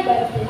birthday.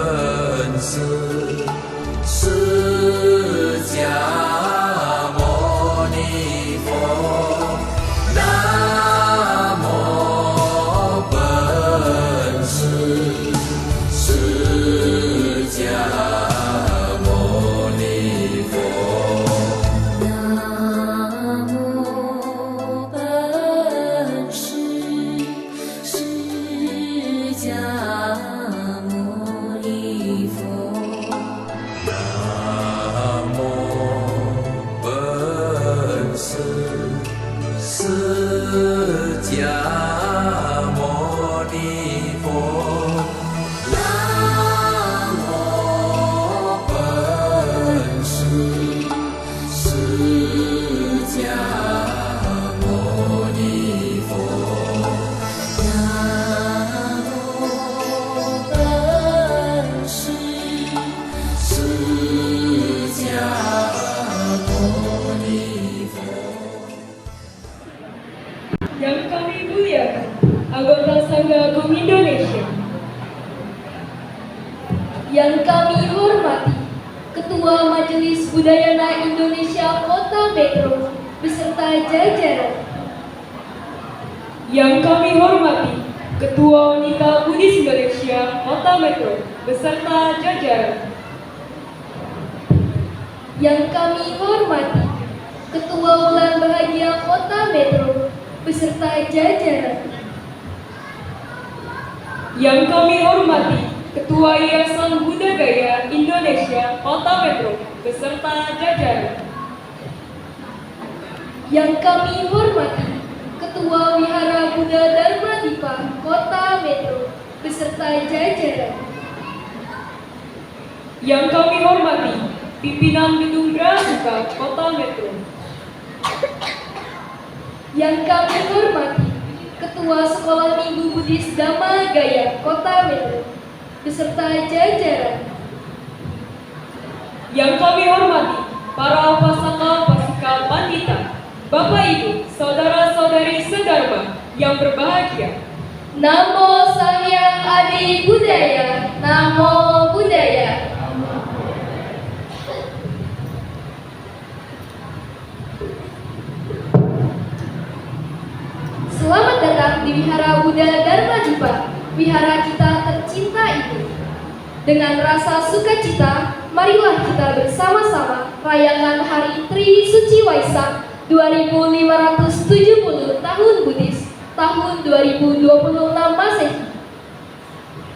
Namo Ni Pho. Namo Bổn Sư Sư Gia Mâu Ni Phổ. Namo Bổn Sư Sư Gia Mâu Ni Phổ. Yang kami muliakan, anggota Sangga Agung Indonesia. Yang kami hormati, Ketua Majelis Budayana Indonesia Kota Metro beserta jajaran. Yang kami hormati, Ketua Wanita Buddhis Indonesia Kota Metro beserta jajaran. Yang kami hormati, Ketua Bulan Bahagia Kota Metro beserta jajaran. Yang kami hormati, Ketua Yayasan Buddha Gaya Indonesia Kota Metro beserta jajaran. Yang kami hormati, Ketua Wihara Buddha Dharma Dipa Kota Metro beserta jajaran. Yang kami hormati, pimpinan Gedung Pramuka Kota Metro. Yang kami hormati, Ketua Sekolah Minggu Buddhis Dhamma Gaya Kota Metro beserta jajaran. Yang kami hormati, para Pasaka Pasika Pandita, Bapak Ibu, Saudara-saudari sedharma yang berbahagia. Namo Sangyang Adi Budaya, Namo Buddhaya. Selamat datang di Wihara Buddha Dharma Dipa, wihara kita tercinta itu. Dengan rasa sukacita, marilah kita bersama-sama rayakan Hari Tri Suci Waisak 2570 tahun Buddhis, tahun 2026 Masehi.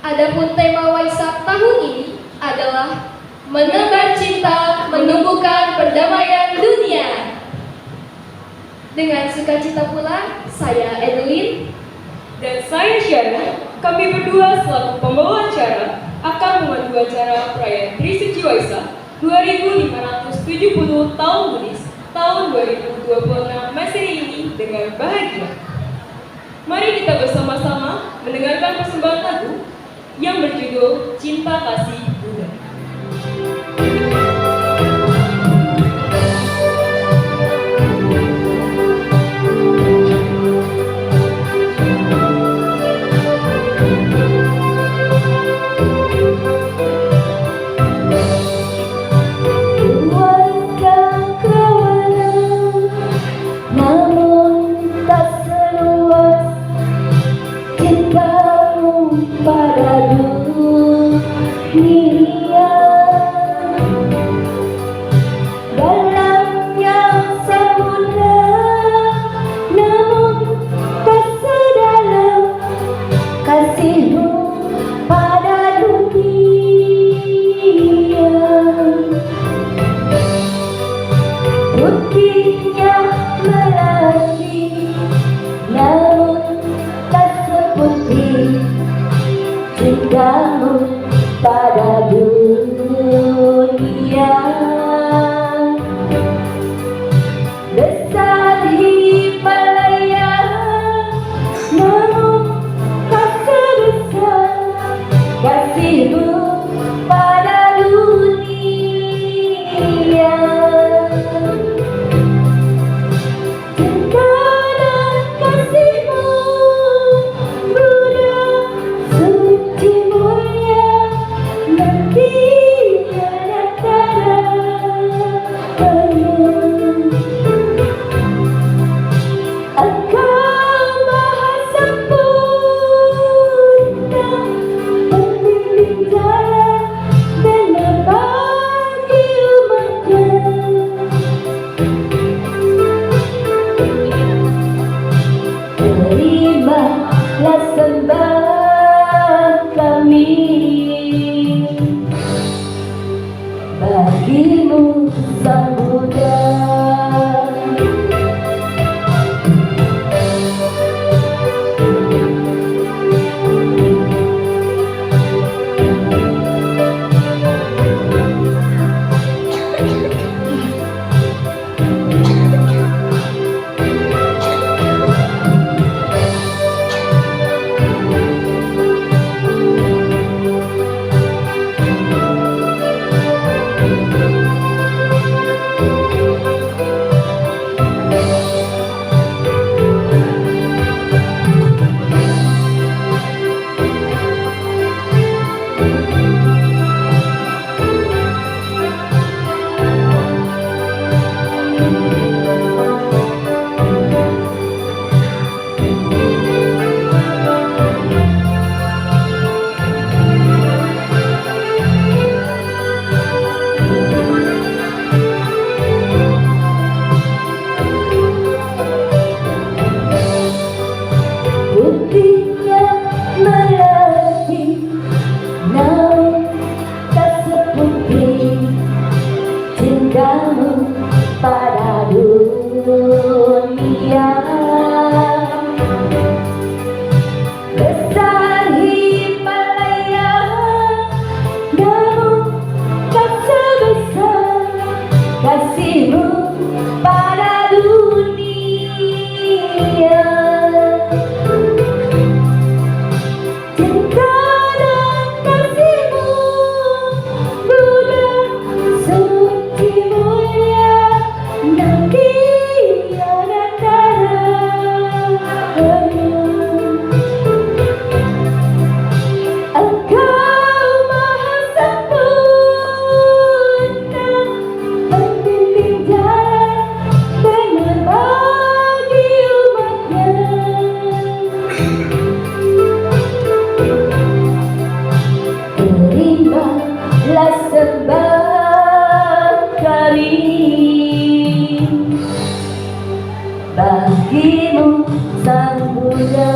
Adapun tema Waisak tahun ini adalah menebar cinta, menumbuhkan perdamaian dunia. Dengan sukacita pula, saya Edelin Dan saya Syara, kami berdua selaku pembawa acara akan memandu acara perayaan Tri Suci Waisak 2570 tahun Buddhis tahun 2026 Masehi ini dengan bahagia. Mari kita bersama-sama mendengarkan persembahan lagu yang berjudul Cinta Kasih Buddha. Pada dunia besar di malaya, namun tak sebesar kasihmu pada dunia. Cinta dan kasihmu Buddha suci mulia, nanti buktinya melatih, namun tak seperti cintamu pada dunia. Besar Himalaya, namun tak sebesar kasihmu pada dunia. Cinta dan kasihmu bulan suci mulia, nanti tiada tara. Engkau maha sempurna, pembimbing jalan benar bagi umatnya. Terimalah sembah kami bagimu Sang Buddha.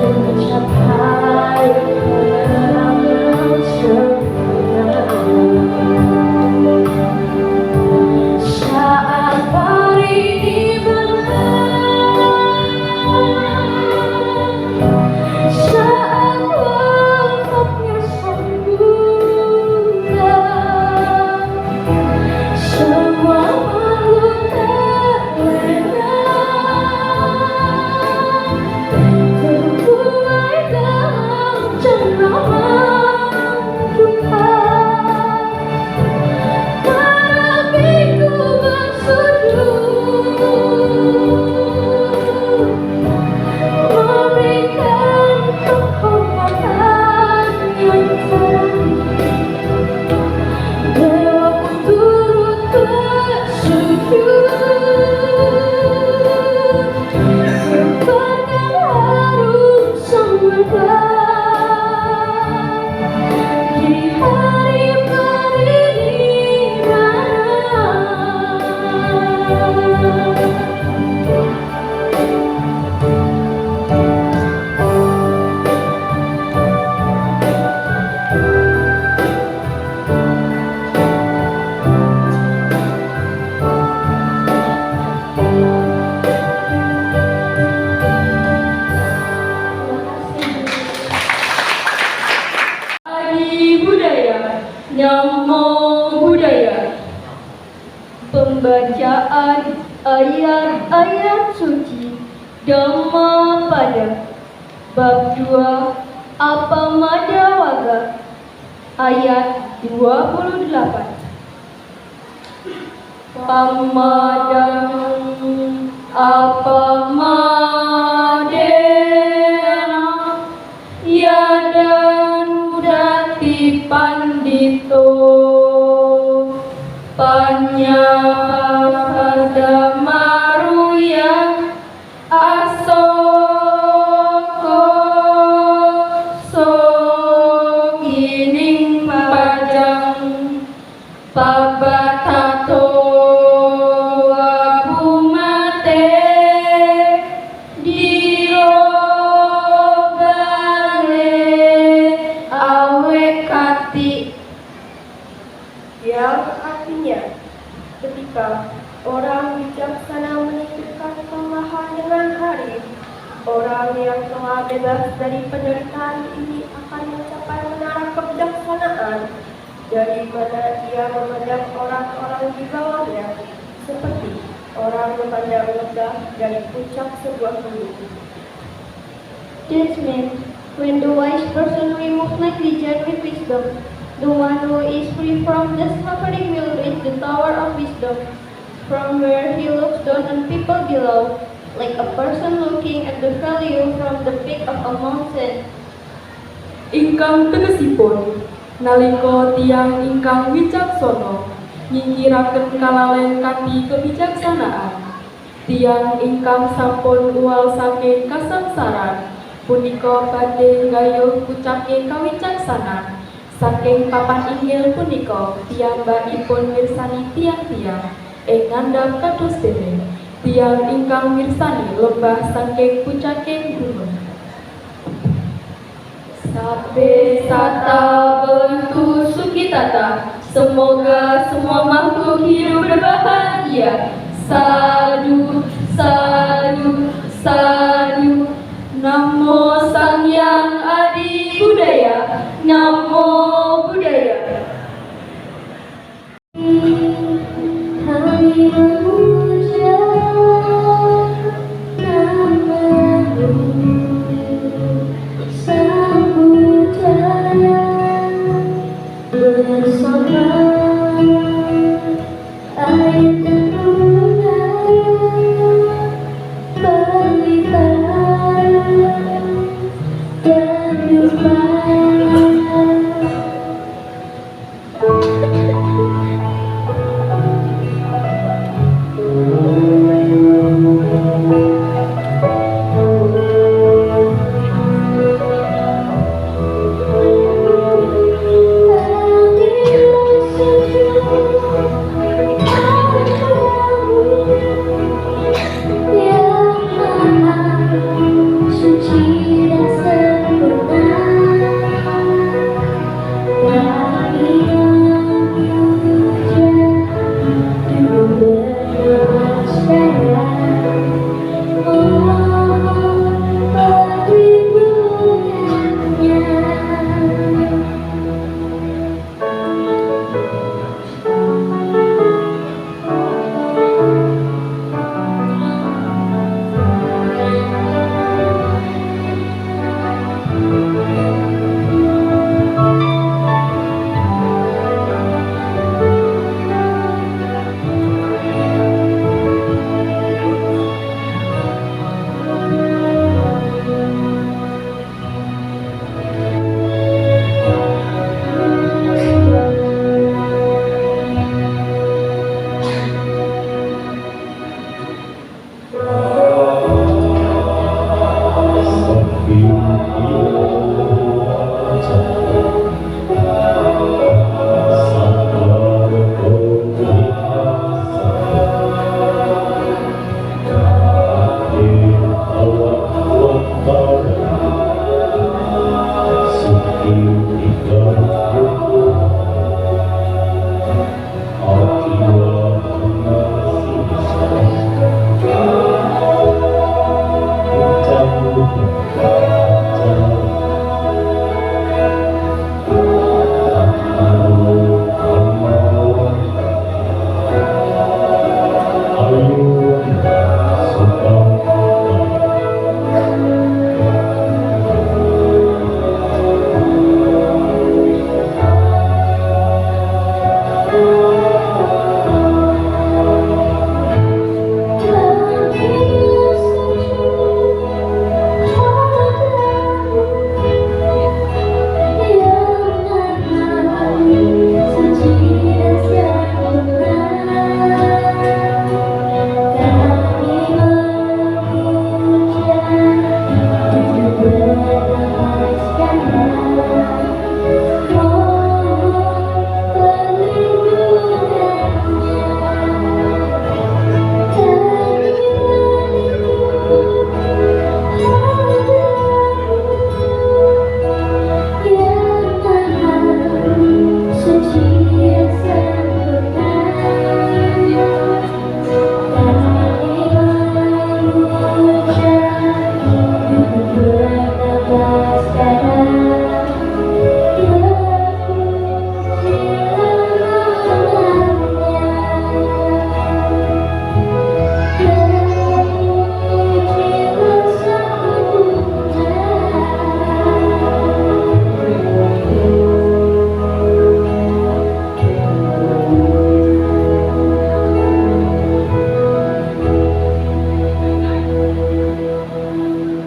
mencapai peramal sempurna. Saat hari ini saat wafatnya sang bunda, semua makhluk terlena, terbuai dalam cengkraman duka. Hatiku bersujud memberikan penghormatan yang terang. Dewa pun turut bersujud, menyemparkan harum sembah di hari Adi Budaya, Namo Buddhaya. Pembacaan ayat-ayat suci Dhammapada Bab 2 Apamadawaga ayat 28. Pamadang apamadena yadan udati pandito panyapasada maruya asoko sogining pajang pabatato abumate dirogale awekati, yang artinya ketika orang bijaksana menitipkan kemarahan dengan hari, orang yang telah bebas dari penderitaan ini akan mencapai menara kebijaksanaan, dari mana ia memandang orang-orang di bawahnya seperti orang memandang lebah dari puncak sebuah gunung. This means when the wise person removes negligence with wisdom, the one who is free from the suffering will reach the tower of wisdom, from where he looks down on people below, like a person looking at the valley from the peak of a mountain. Ingkang tegesipun nalika tiyang ingkang wicaksana nyingkiraken kalalen kanthi kebijaksanaan, tiyang ingkang sampun uwal saking kasangsaran punika badhe gayuh kucaking kawicaksanan. Saking papan inggil punika piyambakipun mirsani tiang-tiang ing ngandhap kados dene tiyang ingkang mirsani lembah saking pucaking gunung. Sabbe sata bentu sukitata, semoga semua makhluk hidup berbahagia. Sadu, sadu, sadu. Namo Sang Hyang Adi Budaya, Namo Buddhaya. Kami memuja namamu, Sang Buddha bersama air terbuka dan duka.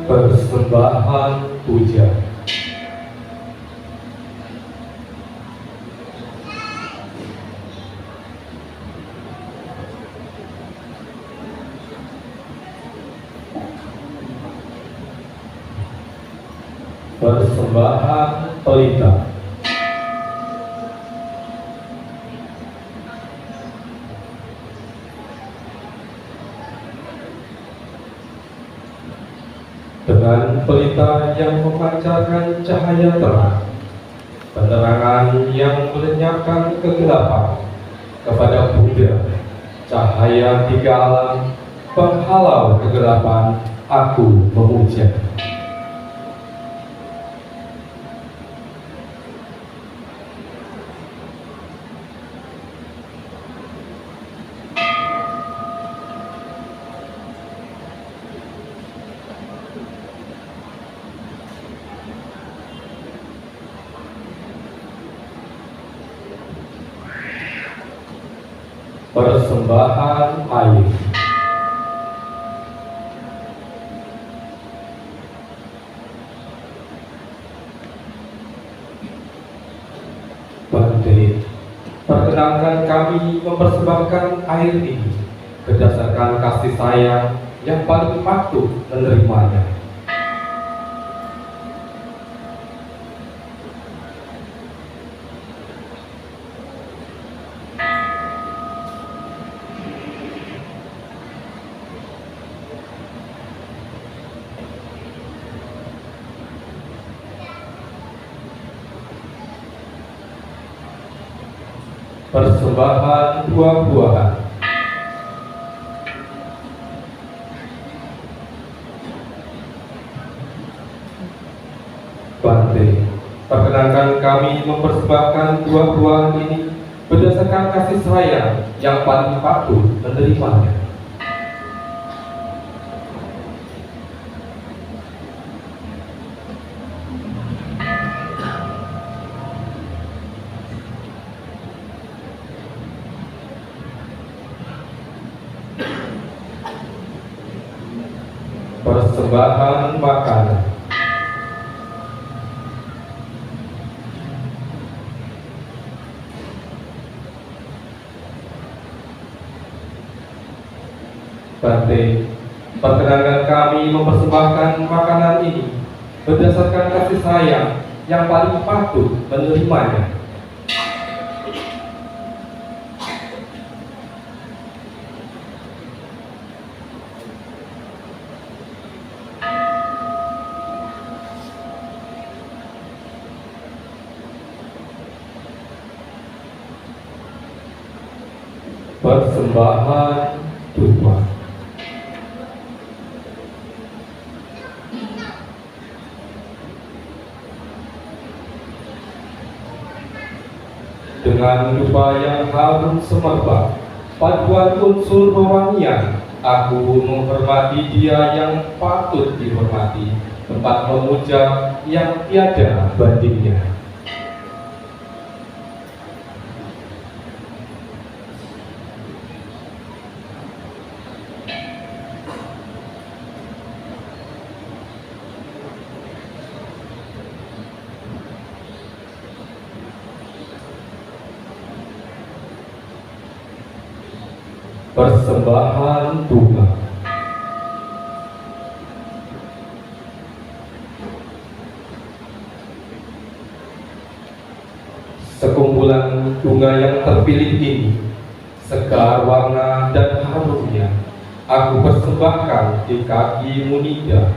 Persembahan puja. Persembahan pelita. Dengan pelita yang memancarkan cahaya terang, penerangan yang melenyapkan kegelapan, kepada Buddha, cahaya tiga alam, penghalau kegelapan, aku memuja. Persembahan air. Bante, perkenankan kami mempersembahkan air ini berdasarkan kasih sayang yang paling patut menerimanya. Persembahan buah-buahan. Bante, perkenankan kami mempersembahkan buah-buahan ini berdasarkan kasih sayang yang paling patut menerimanya. Persembahan makanan. Bante, perkenankan kami mempersembahkan makanan ini berdasarkan kasih sayang yang paling patut menerimanya. Persembahan dupa. Dengan dupa yang harum semerbak, paduan unsur wewangian, aku menghormati Dia yang patut dihormati, tempat memuja yang tiada bandingnya. Persembahan bunga. Sekumpulan bunga yang terpilih ini, segar warna dan harumnya, aku persembahkan di kaki Munida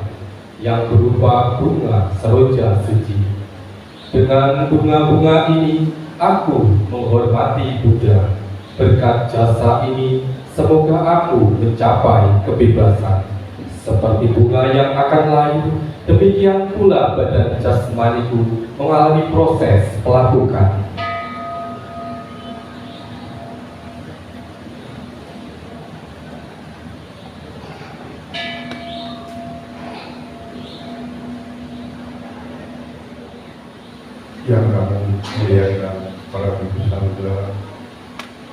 yang berupa bunga seroja suci. Dengan bunga-bunga ini, aku menghormati Buddha. Berkat jasa ini, semoga aku mencapai kebebasan. Seperti bunga yang akan layu, demikian pula badan jasmaniku mengalami proses pelapukan. Yang kami muliakan para biku samudra,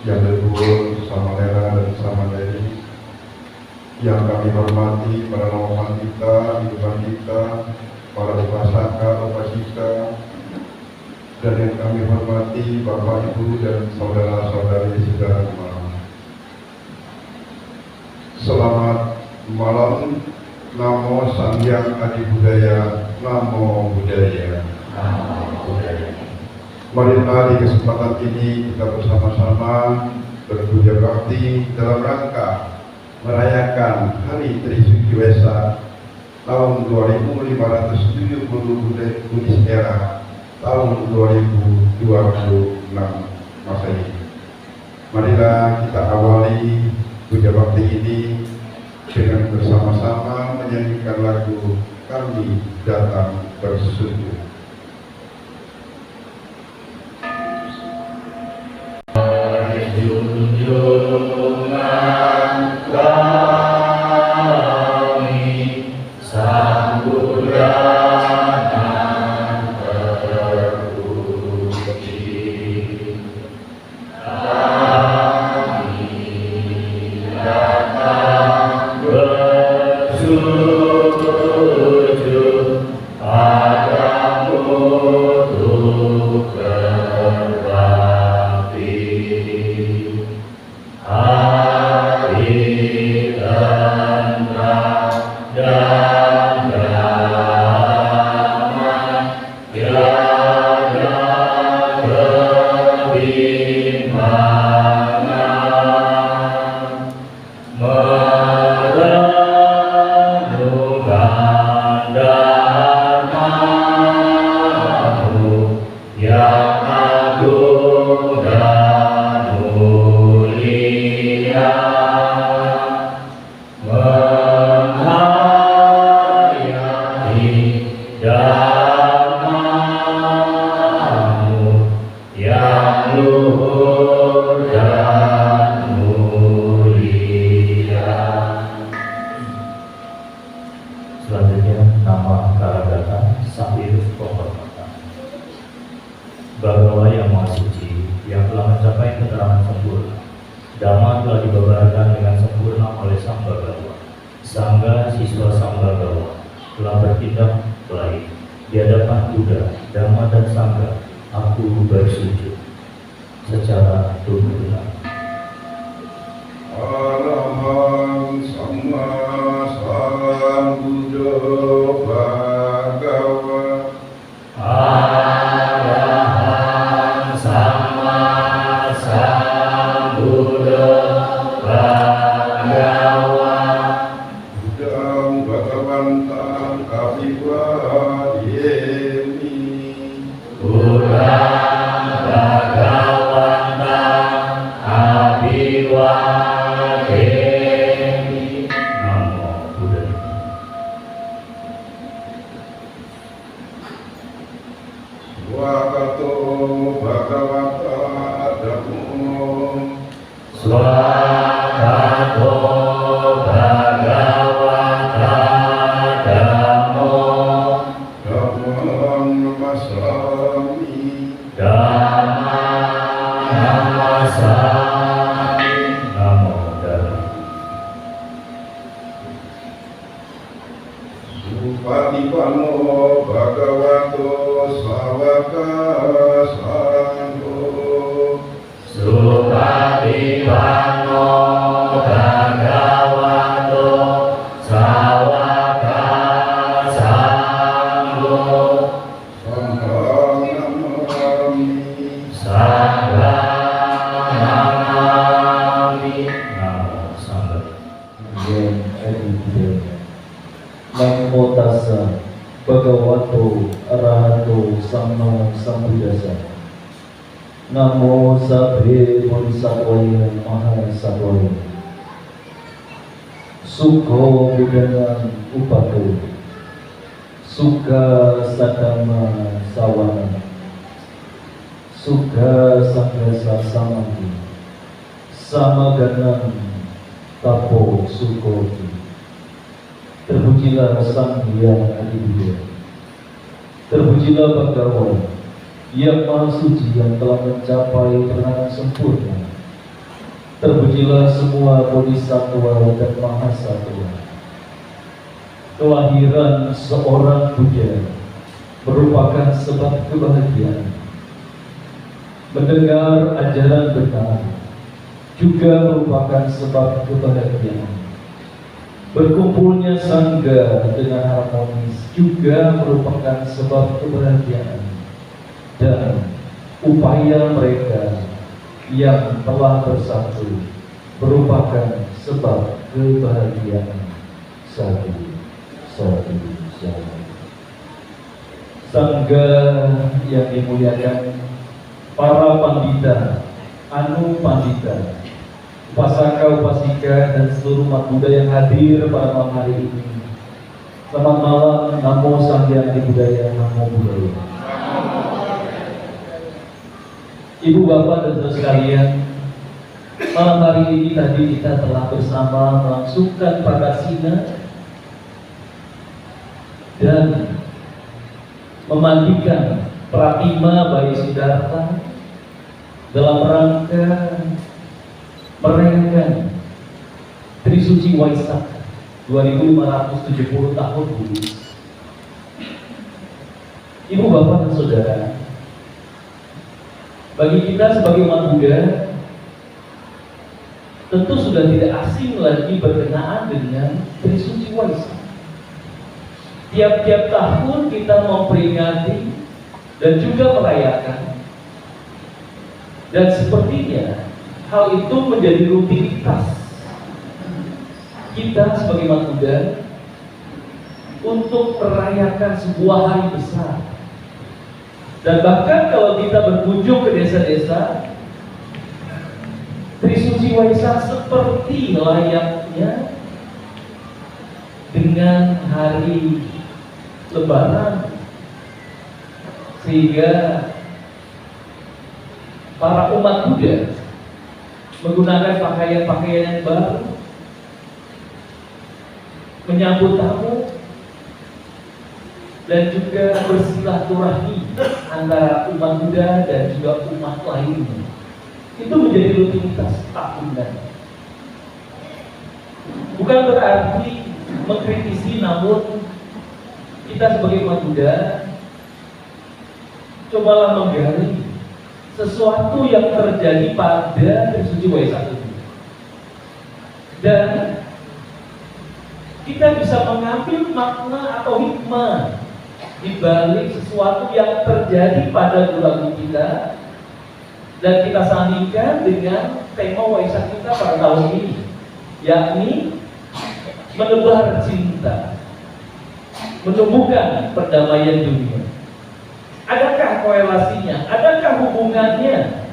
yang berkumpul bersama Lera dan bersama Lady, Yang kami hormati para rombongan kita, ibu kita, para upasaka, upasika, dan yang kami hormati Bapak, Ibu, dan saudara-saudari sejarah. Selamat malam. Namo Samyang Adi Budaya. Namo Budaya. Marilah di kesempatan ini kita bersama-sama berpuja bakti dalam rangka merayakan Hari Trisuci Wesak tahun 2570 Buddhis Era tahun 2026 Masehi. Marilah kita awali puja bakti ini dengan bersama-sama menyanyikan lagu Kami Datang Bersujud. Junjungan kami Sang Buddha terpuji, kami datang bersujud padamu untuk berbakti. Hari tenang dan damai, tiada kebimbangan, merenungkan dharma-Mu yang agung dan mulia, menghayati dharma-Mu yang luhur dan mulia. Selanjutnya nama Karagata Sambil Penghormatan. Bagawa yang Maha Suci, yang telah mencapai keterangan sempurna, Dhamma telah dibabarkan dengan sempurna oleh Sang Bagawa. Sangga siswa Sang Bagawa telah bertindak baik di hadapan Buddha, Dhamma dan Sangga. Aku bersujud secara tuntunan. Arahang Sama Sambuddha Bhagawa. Arahang Sama Sambuddha Bhagawa. Buddhang Bhagavantang Abhivadiyemi. Buddhang Bhagavantang Abhivadiyemi. Namo Buddha. Swakato Bhagavata Dhammo. Swakato Bhagavata Dhammo. Dhammam Namasami. Dhammam Namasami. Namo Dharma. Supatipano Bhagavato Sawaka Sangho. Supatipano Bhagavato Sawaka Sangho. Sanghang Namami. Sanghang Namami. Namo Sangha. Yen Edi Budaya. Namo Tassa Bhagavato Arahato Samma Sambuddhassa. Namo Sabhe Bodhisattvaya Mahasattvaya. Sukho Budaya Upato. Sukha Sadama Sawana. Sukha Sanghasa Samadhi. Samaganam Tapo Sukoti. Terpujilah Sang Hyang Adibudha. Terpujilah Bhagawa yang Maha Suci yang telah mencapai keterangan sempurna. Terpujilah semua bodhisattva dan mahasatwa. Kelahiran seorang Buddha merupakan sebab kebahagiaan. Mendengar ajaran benar juga merupakan sebab kebahagiaan. Berkumpulnya sangga dengan harmonis juga merupakan sebab kebahagiaan. Dan upaya mereka yang telah bersatu merupakan sebab kebahagiaan satu. Sangga yang dimuliakan, para pandita, anu pandita, upasaka, upasika, dan seluruh umat Buddha yang hadir pada malam hari ini. Selamat malam, Namo Sang Hyang Budaya, Namo Buddhaya. Ibu bapak dan saudara sekalian, malam hari ini tadi kita telah bersama melangsungkan Prakasina dan memandikan Pratima Bayi Siddhartha dalam rangka merayakan Trisuci Waisak 2570 tahun Buddhis. Ibu bapak dan saudara, bagi kita sebagai umat Buddha tentu sudah tidak asing lagi berkenaan dengan Trisuci Waisak. Tiap-tiap tahun kita memperingati dan juga merayakan, dan sepertinya hal itu menjadi rutinitas kita sebagai umat Buddha untuk merayakan sebuah hari besar. Dan bahkan kalau kita berkunjung ke desa-desa, Trisuci Waisak seperti layaknya dengan hari Lebaran, sehingga para umat Buddha menggunakan pakaian-pakaian yang baru, menyambut tamu, dan juga bersilaturahmi antara umat Buddha dan juga umat lainnya. Itu menjadi rutinitas tahunan. Bukan berarti mengkritisi, namun kita sebagai umat Buddha cobalah menggali sesuatu yang terjadi pada Trisuci Waisak ini, dan kita bisa mengambil makna atau hikmah di balik sesuatu yang terjadi pada bulan kita, dan kita sandingkan dengan tema Waisak kita pada tahun ini, yakni menebar cinta, menumbuhkan perdamaian dunia. Adakah korelasinya? Adakah hubungannya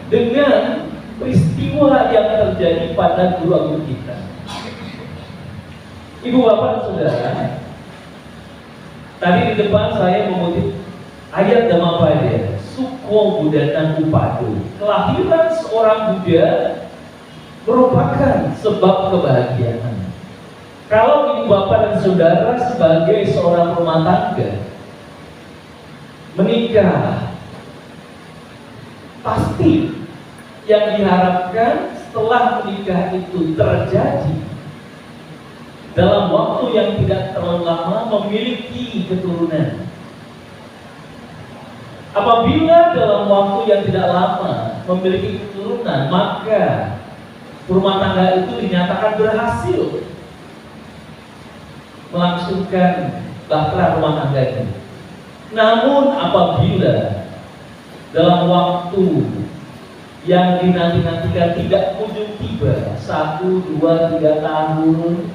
dengan peristiwa yang terjadi pada guru agung kita? Ibu bapak dan saudara, tadi di depan saya mengutip ayat Dhammapada, Sukho Buddhana Upado. Kelahiran seorang Buddha merupakan sebab kebahagiaan. Kalau ibu bapak dan saudara sebagai seorang rumah tangga menikah, pasti yang diharapkan setelah menikah itu terjadi dalam waktu yang tidak terlalu lama memiliki keturunan. Apabila dalam waktu yang tidak lama memiliki keturunan, maka rumah tangga itu dinyatakan berhasil melangsungkan bahtera rumah tangganya. Namun apabila dalam waktu yang dinanti-nantikan tidak kunjung tiba, 1, 2, 3 tahun,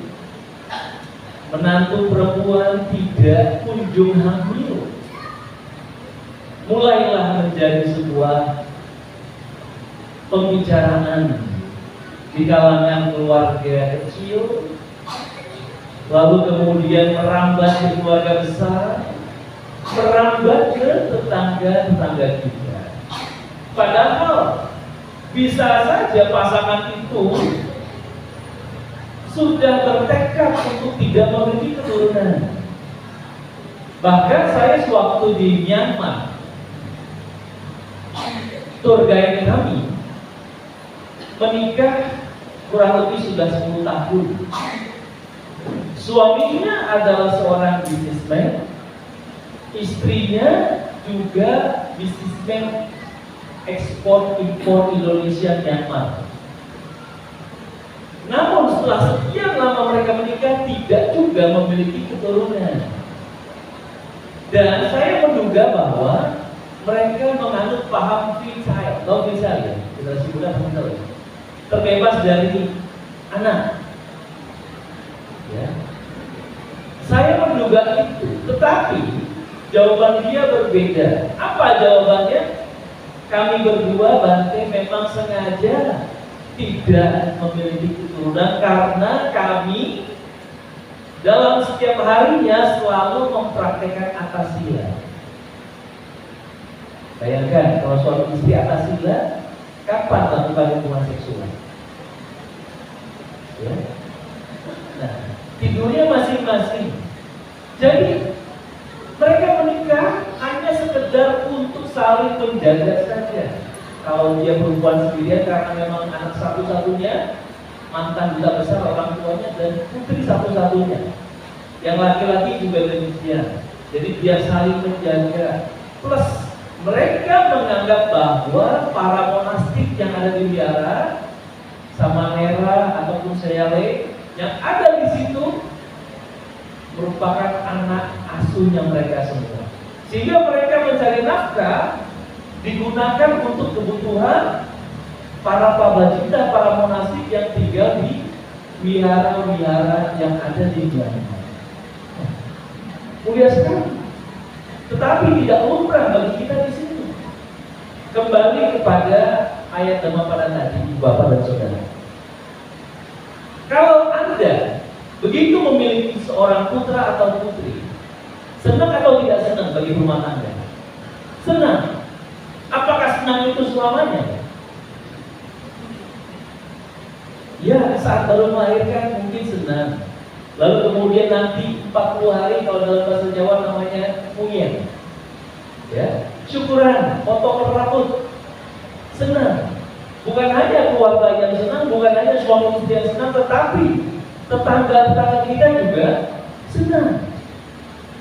menantu perempuan tidak kunjung hamil, mulailah menjadi sebuah pembicaraan di kalangan keluarga kecil, lalu kemudian merambat ke keluarga besar, merambat ke tetangga-tetangga kita. Padahal bisa saja pasangan itu sudah bertekad untuk tidak memiliki keturunan. Bahkan saya sewaktu di Myanmar, tour guide kami menikah kurang lebih sudah 10 tahun. Suaminya adalah seorang bisnismen, istrinya juga bisnismen ekspor impor Indonesia Myanmar. Namun setelah sekian lama mereka menikah tidak juga memiliki keturunan. Dan saya menduga bahwa mereka menganut paham free child, ya, generasi muda terbebas dari anak. Ya. Saya menduga itu, tetapi jawaban dia berbeda. Apa jawabannya? Kami berdua Bante memang sengaja tidak memiliki keturunan karena kami dalam setiap harinya selalu mempraktekkan atasila. Bayangkan kalau suami istri atasila, kapan melakukan hubungan seksual? Ya. Nah, tidurnya masing-masing. Jadi mereka menikah hanya sekedar untuk saling menjaga saja. Kalau dia perempuan sendirian karena memang anak satu-satunya, mantan duta besar orang tuanya dan putri satu-satunya. Yang laki-laki juga demikian. Jadi biar saling menjaga. Plus mereka menganggap bahwa para monastik yang ada di wihara, Samanera ataupun Sayale yang ada di situ merupakan anak asuhnya mereka semua. Sehingga mereka mencari nafkah digunakan untuk kebutuhan para pabajita, para monastik yang tinggal di wihara-wihara yang ada di Myanmar. Mulia sekali. Tetapi tidak lumrah bagi kita di situ. Kembali kepada ayat Dhammapada tadi, Bapak dan Saudara. Kalau Anda begitu memiliki seorang putra atau putri, senang atau tidak senang bagi rumah tangga? Senang. Apakah senang itu selamanya? Ya, saat baru melahirkan mungkin senang. Lalu kemudian nanti 40 hari kalau dalam bahasa Jawa namanya mungien. Ya, syukuran, potong rambut. Senang. Bukan hanya keluarga yang senang, bukan hanya suami istri yang senang, tetapi tetangga-tetangga kita juga senang.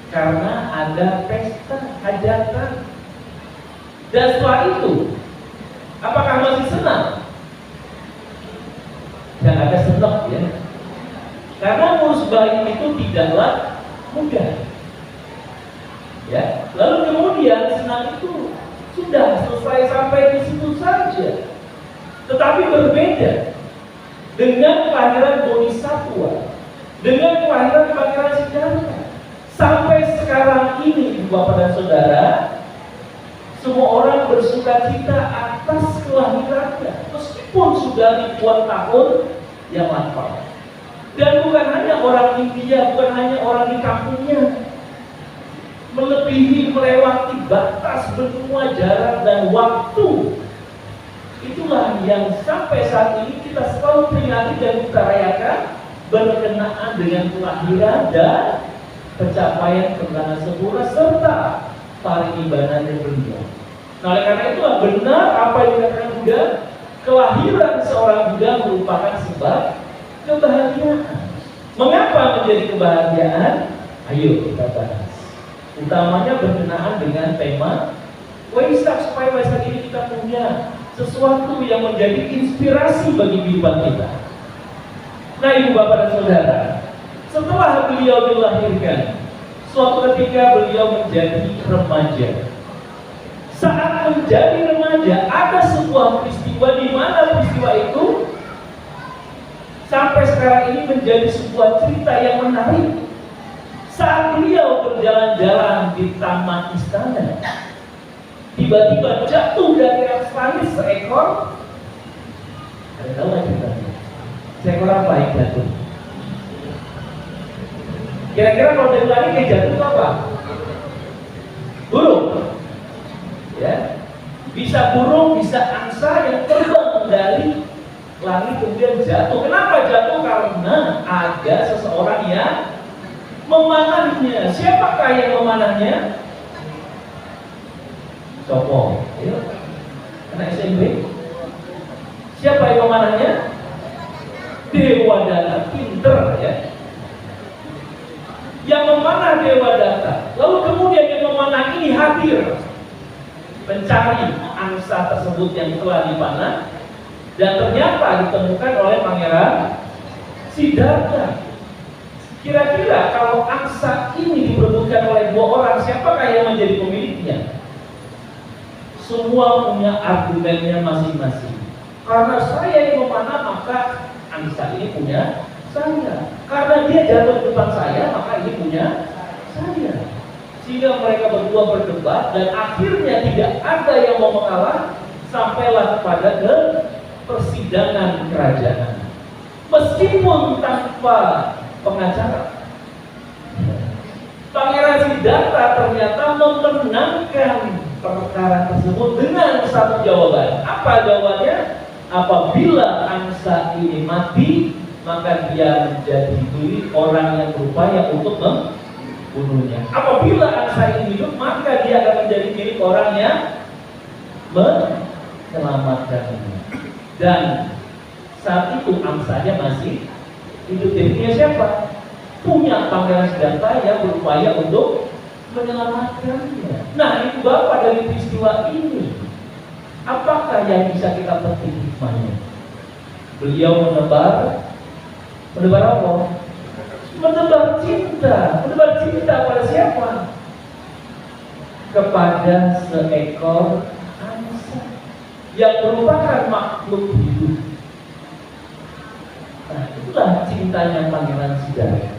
Karena ada pesta hajatan. Dan setelah itu, apakah masih senang? Yang ada senang ya. Karena ngurus bayi itu tidaklah mudah. Ya, lalu kemudian senang itu sudah selesai sampai di situ saja. Tetapi berbeda dengan kelahiran Bodhisattva, dengan kelahiran Pangeran Siddhartha. Sampai sekarang ini, Bapak dan Saudara, semua orang bersuka cita atas kelahirannya, meskipun sudah ribuan tahun yang lampau. Dan bukan hanya orang India, bukan hanya orang di kampungnya, melebihi, melewati batas benua, jarak dan waktu. Itulah yang sampai saat ini kita selalu peringati dan kita rayakan berkenaan dengan kelahiran dan pencapaian kemenangan sempurna serta parinibbana beliau. Nah, oleh karena itulah benar apa yang dikatakan Buddha, kelahiran seorang Buddha merupakan sebab kebahagiaan. Mengapa menjadi kebahagiaan? Ayo kita bahas. Utamanya berkenaan dengan tema Waisak, supaya Waisak ini kita punya sesuatu yang menjadi inspirasi bagi kehidupan kita. Nah, Ibu Bapak dan Saudara, setelah beliau dilahirkan, suatu ketika beliau menjadi remaja. Saat menjadi remaja, ada sebuah peristiwa di mana peristiwa itu sampai sekarang ini menjadi sebuah cerita yang menarik. Saat beliau berjalan-jalan di taman istana, tiba-tiba jatuh dari atas langit seekor. Ada tahu nggak ceritanya? Seekor apa yang jatuh? Kira-kira kalau dari langit yang jatuh itu apa? Burung. Ya, bisa burung, bisa angsa yang terbang dari langit kemudian jatuh. Kenapa jatuh? Karena ada seseorang yang memanahnya. Siapakah yang memanahnya? Sopo, ayo, anak SMP. Siapa yang memanahnya? Dewadatta, pinter ya. Yang memanah Dewadatta. Lalu kemudian yang memanah ini hadir mencari angsa tersebut yang telah dipanah, dan ternyata ditemukan oleh Pangeran Siddhartha. Kira-kira kalau angsa ini diperebutkan oleh dua orang, siapakah yang menjadi pemiliknya? Semua punya argumennya masing-masing. Karena saya yang memanah, maka angsa ini punya saya. Karena dia jatuh di depan saya, maka ini punya saya. Sehingga mereka berdua berdebat, dan akhirnya tidak ada yang mau mengalah, sampailah kepada persidangan kerajaan. Meskipun tanpa pengacara, Pangeran Siddhartha ternyata memenangkan perkara tersebut dengan satu jawaban. Apa jawabannya? Apabila angsa ini mati, maka dia menjadi milik orang yang berupaya untuk membunuhnya. Apabila angsa ini hidup, maka dia akan menjadi milik orang yang menyelamatkannya. Dan saat itu angsanya masih hidup. Jadi punya siapa? Punya Pangeran Siddhartha yang berupaya untuk menyelamatkannya. Nah, itu Bapak dari peristiwa ini. Apakah yang bisa kita petik hikmahnya? Beliau menebar apa? Menebar cinta. Menebar cinta pada siapa? Kepada seekor angsa yang merupakan makhluk hidup. Nah, itulah cintanya Pangeran Siddhartha.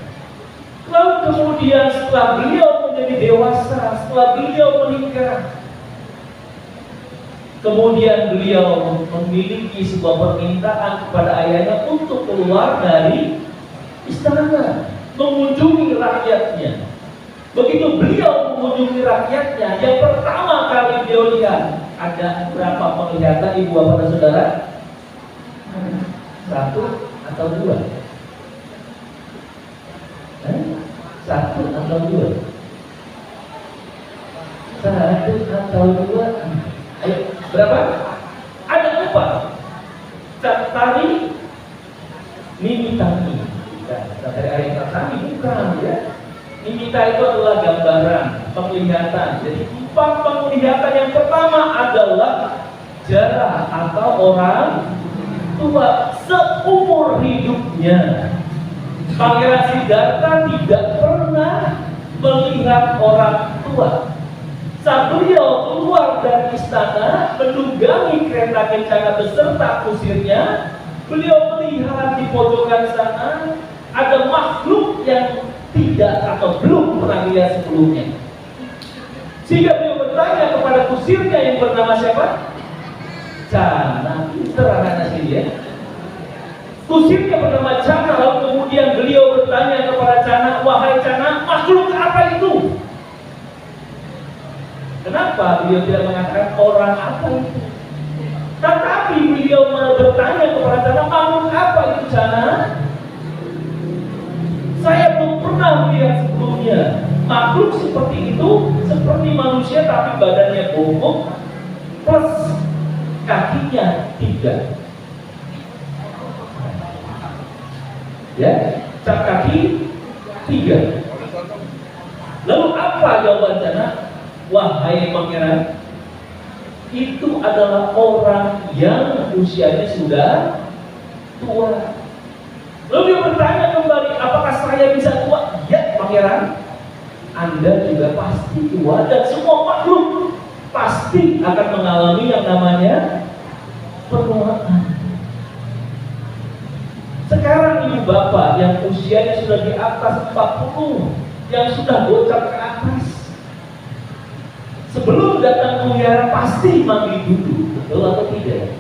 Lalu kemudian setelah beliau menjadi dewasa, setelah beliau menikah, kemudian beliau memiliki sebuah permintaan kepada ayahnya untuk keluar dari istana, mengunjungi rakyatnya. Begitu beliau mengunjungi rakyatnya, yang pertama kali beliau lihat, ada berapa penglihatan ibu bapak dan saudara? Satu atau dua? Satu atau dua? Satu atau dua? Ayo, berapa? Ada empat. Tari Nimitani. Dari ayat tadi bukan ya. Nimita itu adalah gambaran, penglihatan. Jadi empat penglihatan. Yang pertama adalah jarah atau orang tua seumur hidupnya. Pangeran Siddhartha tidak pernah melihat orang tua. Saat beliau keluar dari istana menunggangi kereta kencana beserta kusirnya, beliau melihat di pojokan sana ada makhluk yang tidak atau belum pernah lihat sebelumnya. Sehingga beliau bertanya kepada kusirnya yang bernama siapa? Cana. Pinter anak-anak sini ya. Kusirnya bernama Cana. Lalu kemudian beliau bertanya kepada Cana, wahai Cana, makhluk apa itu? Kenapa beliau tidak mengatakan orang apa itu? Tetapi beliau bertanya kepada Cana, makhluk apa itu Cana? Saya belum pernah melihat sebelumnya. Makhluk seperti itu, seperti manusia tapi badannya bongkok plus kakinya 3. Ya, cap kaki 3. Lalu apa jawaban Cana? Wahai pangeran, itu adalah orang yang usianya sudah tua. Lalu dia bertanya kembali, apakah saya bisa tua? Ya pangeran, Anda juga pasti tua dan semua makhluk pasti akan mengalami yang namanya penuaan. Sekarang ibu bapak yang usianya sudah di atas 40, yang sudah bocah ke atas, sebelum datang ke wihara pasti mandi dulu, betul atau tidak?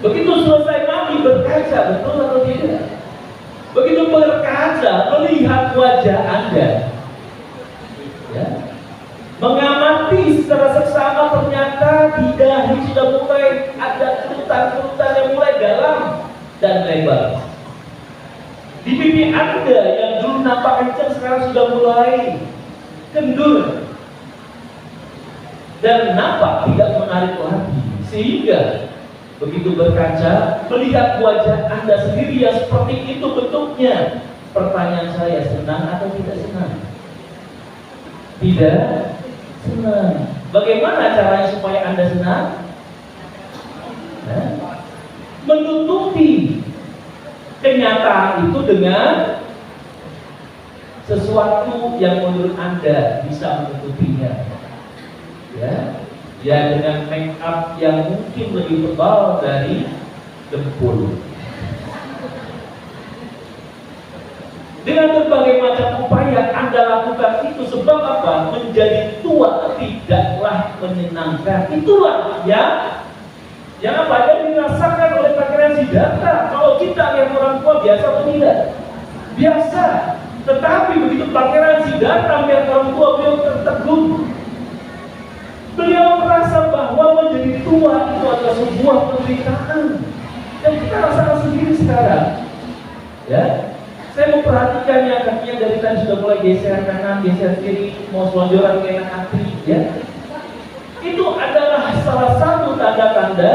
Begitu selesai mandi berkaca, betul atau tidak? Begitu berkaca melihat wajah Anda, ya, mengamati secara seksama, ternyata di dahi sudah mulai ada kerutan-kerutan yang mulai dalam dan lebar. Di pipi Anda yang dulu nampak kencang sekarang sudah mulai kendur dan nampak tidak menarik lagi. Sehingga begitu berkaca, melihat wajah Anda sendiri yang seperti itu bentuknya. Pertanyaan saya, senang atau tidak senang? Tidak senang. Bagaimana caranya supaya Anda senang? Menutupi kenyataan itu dengan sesuatu yang menurut Anda bisa menutupinya. Ya, dengan make up yang mungkin lebih tebal dari dempul. Dengan berbagai macam upaya Anda lakukan itu, sebab apa? Menjadi tua tidaklah menyenangkan. Itulah yang apa yang dirasakan oleh Pangeran Siddhartha. Kalau kita lihat orang tua biasa atau tidak? Biasa. Tetapi begitu Pangeran Siddhartha melihat orang tua, beliau tertegun. Beliau merasa bahwa menjadi tua itu adalah sebuah penderitaan. Dan kita rasakan sendiri sekarang. Ya, saya memperhatikan yang kakinya dari tadi sudah mulai geser kanan, geser kiri, mau selonjoran ke enak hati, ya. Itu adalah salah satu tanda-tanda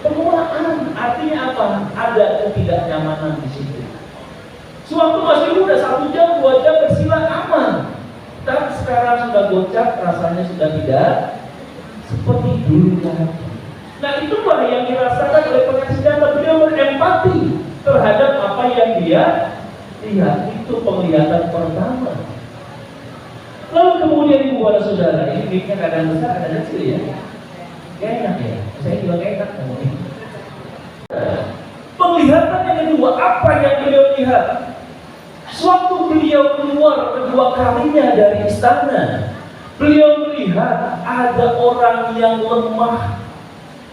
penuaan. Artinya apa? Ada ketidaknyamanan di situ. Sewaktu masih muda 1 jam, 2 jam bersila aman. Tapi sekarang sudah gocap, rasanya sudah tidak seperti dulu lagi. Nah, itulah yang dirasakan oleh Pangeran Siddhartha. Beliau berempati terhadap apa yang dia lihat. Itu penglihatan pertama. Lalu kemudian ibu bapak saudara, ini mic-nya kadang besar, kadang kecil ya. Gak enak ya, saya juga gak enak ngomongin. Penglihatan yang kedua, apa yang beliau lihat? Sewaktu beliau keluar kedua kalinya dari istana, beliau melihat ada orang yang lemah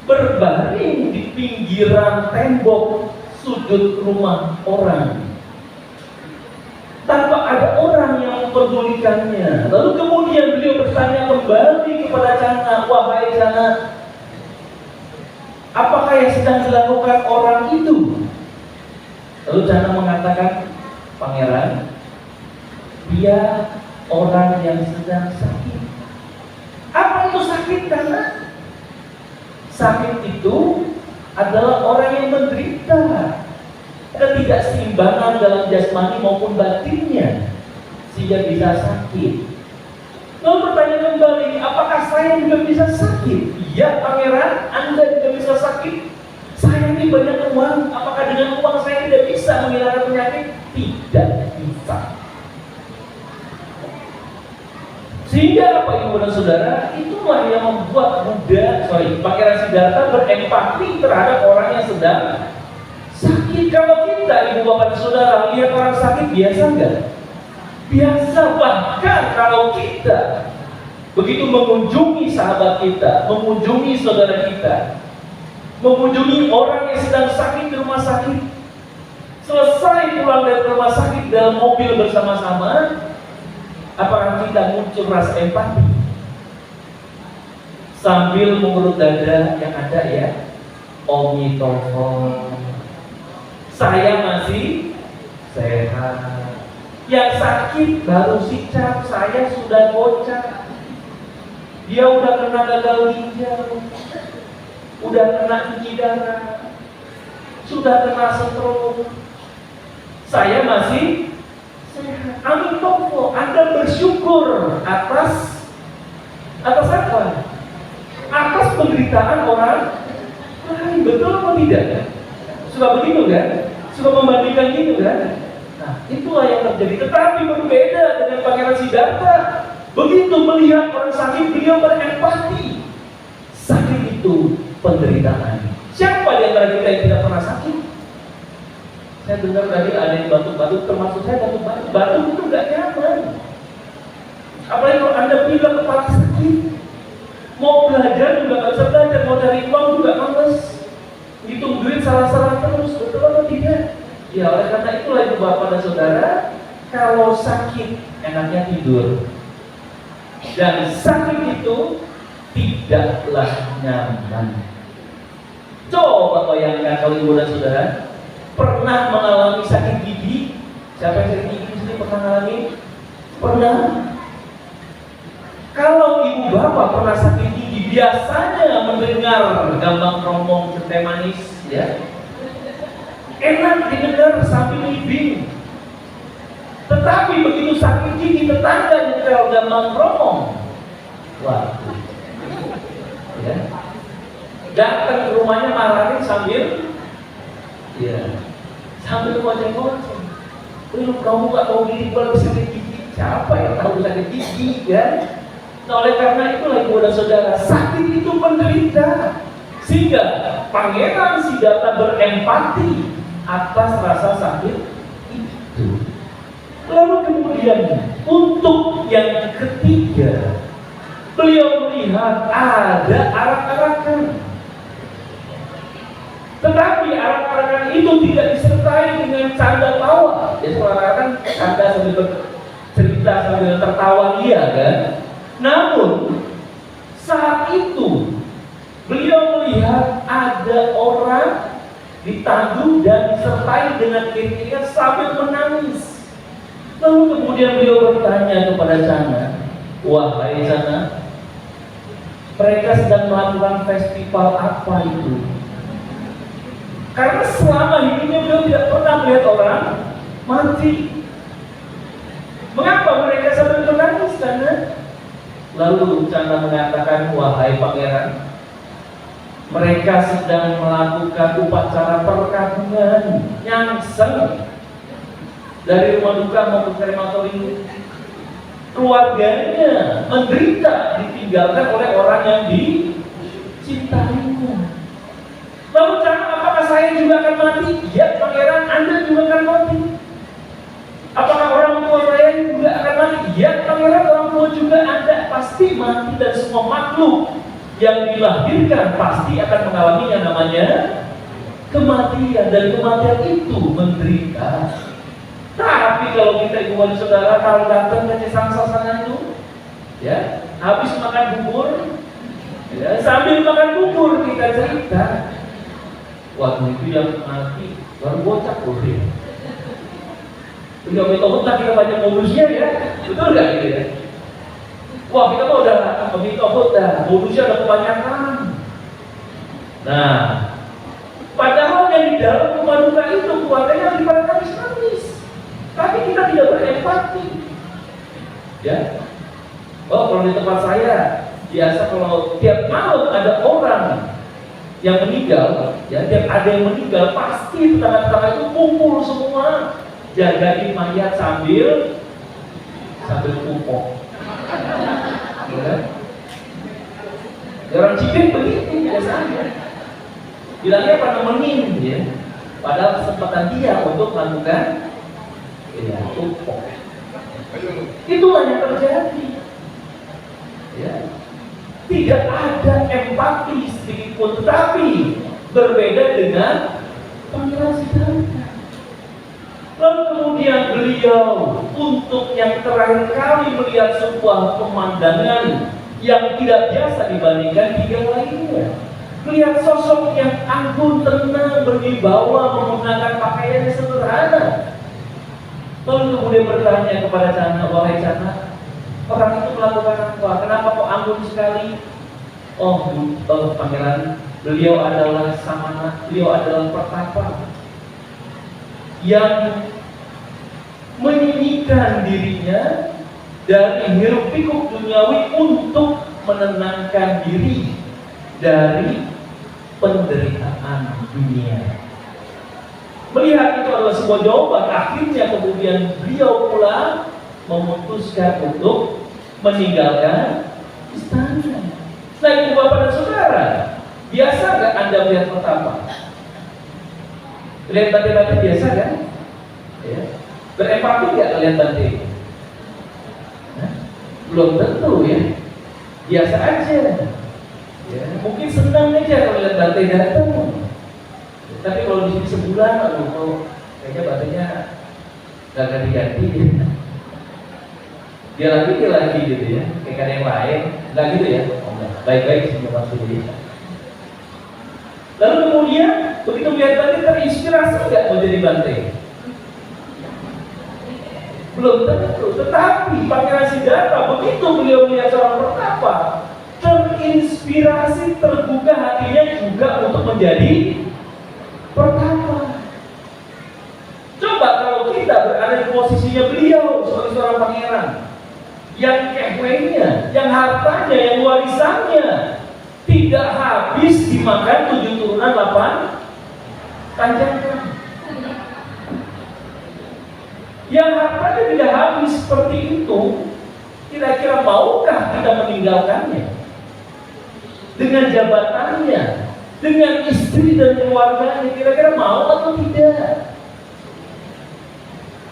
berbaring di pinggiran tembok sudut rumah orang, tanpa ada orang yang memperdulikannya. Lalu kemudian beliau bertanya kembali kepada Channa, wahai Channa, apakah yang sedang dilakukan orang itu? Lalu Channa mengatakan, Pangeran, dia orang yang sedang sakit. Apa itu sakit? Karena sakit itu adalah orang yang menderita ketidakseimbangan dalam jasmani maupun batinnya, sehingga bisa sakit. Lalu pertanyaan kembali, apakah saya juga bisa sakit? Iya Pangeran, Anda juga bisa sakit. Saya ini banyak uang, apakah dengan uang saya tidak bisa menghilangkan penyakit? Tidak bisa. Sehingga apa ibu dan saudara, itulah yang membuat Pangeran Siddhartha berempati terhadap orang yang sedang sakit. Kalau kita ibu bapak dan saudara lihat orang sakit, biasa enggak? Biasa. Bahkan kalau kita begitu mengunjungi sahabat kita, mengunjungi saudara kita, mengunjungi orang yang sedang sakit di rumah sakit, selesai pulang dari rumah sakit dalam mobil bersama-sama, apakah kita muncul rasa empati? Sambil mengurut dada yang ada ya, Omnitofon, saya masih sehat. Yang sakit baru sicap, saya sudah bocah. Dia udah kena gagal ginjal, udah kena cuci darah, sudah kena stroke. Saya masih sehat. Amin toko. Anda bersyukur atas apa? Atas penderitaan orang lain. Betul atau tidak? Suka begitu kan? Suka membandingkan gitu kan? Nah, itulah yang terjadi. Tetapi berbeda dengan Pangeran Siddhartha. Begitu melihat orang sakit, beliau berempati. Sakit itu penderitaan. Siapa di antara kita yang tidak pernah sakit? Saya dengar tadi ada yang batuk-batuk, termasuk saya batuk-batuk. Batuk itu nggak nyaman. Apalagi kalau Anda bilang kepala sakit, mau belajar juga nggak bisa belajar, mau cari uang juga males, hitung duit salah-salah terus, betul atau tidak? Ya, oleh karena itulah ibu bapak dan saudara, kalau sakit enaknya tidur, dan sakit itu tidaklah nyaman. Coba bayangkan kalau ibu dan saudara pernah mengalami sakit gigi. Siapa yang sakit gigi di sini pernah mengalami? Pernah. Kalau ibu bapak pernah sakit gigi, biasanya mendengar gambang kromong teh manis, ya, enak didengar sambil living. Tetapi begitu sakit gigi tetangga nyetel gambang kromong, waduh, ya, datang ke rumahnya marahin sambil, ya, sambil ngoceh-ngoceh. Lu kamu gak tahu diri kalau sakit gigi? Siapa yang tahu sakit gigi, kan? Nah, oleh karena itulah ibu dan saudara, sakit itu menderita, sehingga Pangeran Siddhartha berempati atas rasa sakit itu. Lalu kemudian untuk yang ketiga, beliau melihat ada arak-arakan, tetapi arak-arakan itu tidak disertai dengan canda tawa. Ya, arak-arakan canda sambil bercerita sambil tertawa, iya kan? Namun saat itu beliau melihat ada orang ditandu dan disertai dengan iring-iringan sambil menangis. Lalu kemudian beliau bertanya kepada Cana, wahai Cana, mereka sedang melakukan festival apa itu? Karena selama hidupnya beliau tidak pernah melihat orang mati. Mengapa mereka sambil menangis, Cana? Lalu Canda mengatakan, wahai pangeran, mereka sedang melakukan upacara perkabungan nyangseng dari rumah duka maupun krematorium. Keluarganya menderita ditinggalkan oleh orang yang dicintainya. Lalu Canda, apakah saya juga akan mati? Ya pangeran, Anda juga akan mati. Apakah orang tua saya juga akan mati? Ya pangeran, orang tua juga Anda pasti mati, dan semua makhluk yang dilahirkan pasti akan mengalami yang namanya kematian, dan kematian itu menderita. Tapi kalau kita ibu dan saudara, kalau datang ke sang-sang itu, ya, habis makan bubur, ya, sambil makan bubur kita cerita, waktu itu yang mati baru bocah boleh. Udah minta kita banyak modusnya, ya, betul nggak gitu ya? Wah, kita mau udah minta modusnya udah kebanyakan. Nah, padahal yang di dalam rumah duka itu keluarganya lagi pada nangis-nangis, tapi kita tidak berempati, ya. Oh, kalau di tempat saya biasa kalau tiap malam ada orang yang meninggal, ya, tiap ada yang meninggal pasti tetangga-tetangga itu kumpul semua jagain mayat sambil pupok, ya. Orang Cipin begitu biasanya, bilangnya apa, nemenin, ya, padahal kesempatan dia untuk melakukan, ya, pupok. Itulah yang terjadi, ya. Tidak ada empati sedikit pun, tetapi berbeda dengan Pangeran Siddhartha. Lalu kemudian beliau untuk yang terakhir kali melihat sebuah pemandangan yang tidak biasa dibandingkan tiga lainnya. Melihat sosok yang anggun, tenang, berwibawa, menggunakan pakaian yang sederhana. Lalu kemudian bertanya kepada Cana, wahai Cana, orang itu melakukan apa? Kenapa kok anggun sekali? Oh, pangeran, beliau adalah samana, beliau adalah pertapa yang meninggikan dirinya dari hiruk pikuk duniawi untuk menenangkan diri dari penderitaan dunia. Melihat itu adalah sebuah jawaban, akhirnya kemudian beliau pula memutuskan untuk meninggalkan istana. Nah, ibu bapak dan saudara, biasa nggak Anda melihat pertama? Lihat bante-bante biasa kan? Ya. Berempati nggak lihat bante? Nah, belum tentu, ya. Biasa aja. Ya. Mungkin senang aja kalau lihat bante datang. Tapi kalau di sini sebulan, aduh, kayaknya bantenya nggak ganti-ganti. Ya. Dia lagi gitu, ya, kayak ada yang lain, nggak gitu ya? Oh, baik-baik sih maksudnya. Lalu kemudian begitu melihat bante terinspirasi nggak mau jadi bante? Belum tentu. Tetapi Pangeran Siddhartha begitu beliau melihat seorang pertapa terinspirasi terinspirasi, terbuka hatinya juga untuk menjadi pertapa. Coba kalau kita berada di posisinya beliau sebagai seorang pangeran, yang kehwenya, yang hartanya, yang warisannya tidak habis dimakan 7 turunan 8 tanjakan. Yang hartanya tidak habis seperti itu, kira-kira maukah kita meninggalkannya? Dengan jabatannya, dengan istri dan keluarganya, kira-kira mau atau tidak?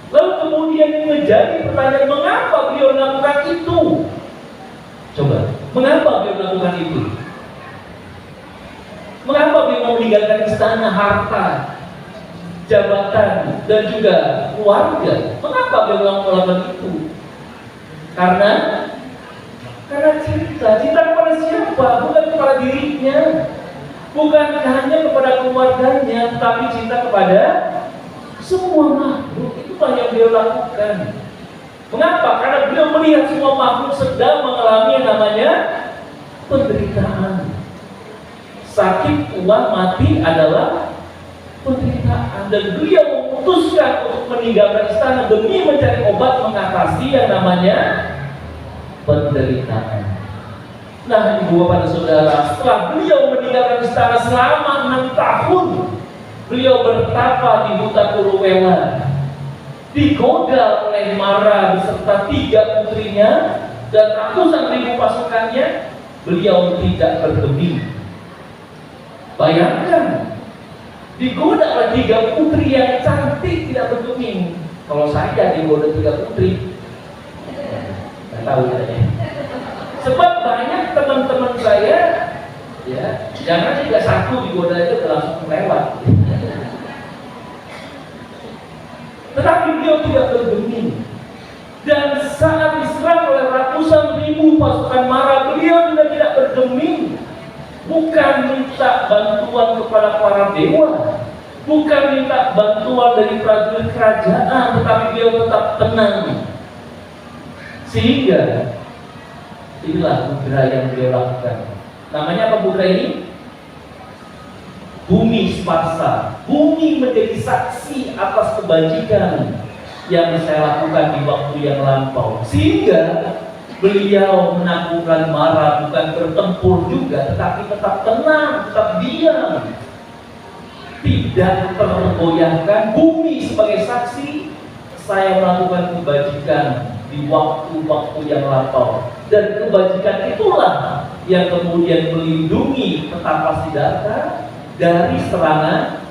Lalu kemudian menjadi pertanyaan, mengapa beliau melakukan itu? Coba, mengapa beliau melakukan itu? Mengapa beliau meninggalkan istana, harta, jabatan, dan juga keluarga? Mengapa beliau melakukan itu? Karena cinta kepada siapa? Bukan kepada dirinya, bukan hanya kepada keluarganya, tetapi cinta kepada semua makhluk. Itulah yang beliau lakukan. Mengapa? Karena beliau melihat semua makhluk sedang mengalami yang namanya penderitaan. Sakit, tua, mati adalah penderitaan, dan beliau memutuskan untuk meninggalkan istana demi mencari obat mengatasi yang namanya penderitaan. Nah, ibu bapak dan saudara, setelah beliau meninggalkan istana selama 6 tahun, beliau bertapa di hutan Uruwela, digoda oleh Mara beserta 3 putrinya dan ratusan ribu pasukannya. Beliau tidak bergeming. Bayangkan, digoda oleh 3 putri yang cantik tidak bergeming. Kalau saya digoda 3 putri, nggak tahu ya. Sebab banyak teman-teman saya, ya, jangan juga 1 digoda aja udah langsung lewat. Tetapi beliau tidak bergeming. Dan saat diserang oleh ratusan ribu pasukan Mara, beliau juga tidak bergeming. Bukan minta bantuan kepada para dewa, bukan minta bantuan dari prajurit kerajaan, tetapi beliau tetap tenang. Sehingga inilah mudra yang beliau lakukan. Namanya apa mudra ini? Bumi Sparsa. Bumi menjadi saksi atas kebajikan yang saya lakukan di waktu yang lampau. Sehingga beliau menaklukkan Mara, bukan bertempur juga, tetapi tetap tenang, tetap diam, tidak tergoyahkan. Bumi sebagai saksi, saya melakukan kebajikan di waktu-waktu yang lampau, dan kebajikan itulah yang kemudian melindungi petapa Siddhartha dari serangan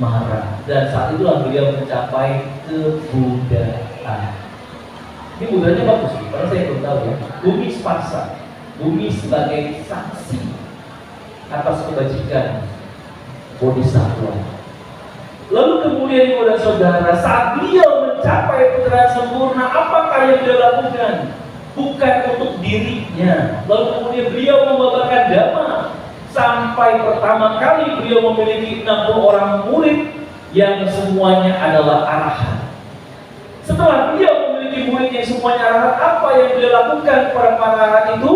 Mara. Dan saat itulah beliau mencapai kebudayaan. Ini mudranya bagus sih, karena saya belum tahu ya. Bumi Sparsa, bumi sebagai saksi atas kebajikan Bodhisattva. Lalu kemudian kepada saudara, saat beliau mencapai putraan sempurna, apakah yang beliau lakukan? Bukan untuk dirinya. Lalu kemudian beliau membabarkan dhamma. Sampai pertama kali beliau memiliki 60 orang murid yang semuanya adalah arahat. Setelah beliau memiliki murid yang semuanya arahat, apa yang beliau lakukan kepada para arahat itu?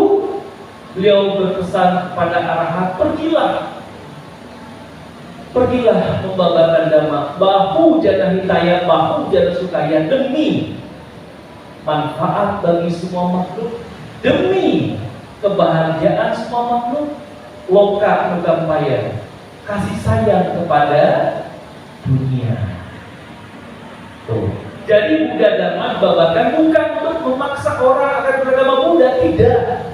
Beliau berpesan kepada arahat, pergilah membabarkan dhamma, bahu jana hitaya, bahu jana sukaya, demi manfaat bagi semua makhluk, demi kebahagiaan semua makhluk, loka nugampaya, kasih sayang kepada dunia. Tuh. Jadi Buddha Dhamma dibabarkan bukan untuk memaksa orang akan beragama Buddha, tidak.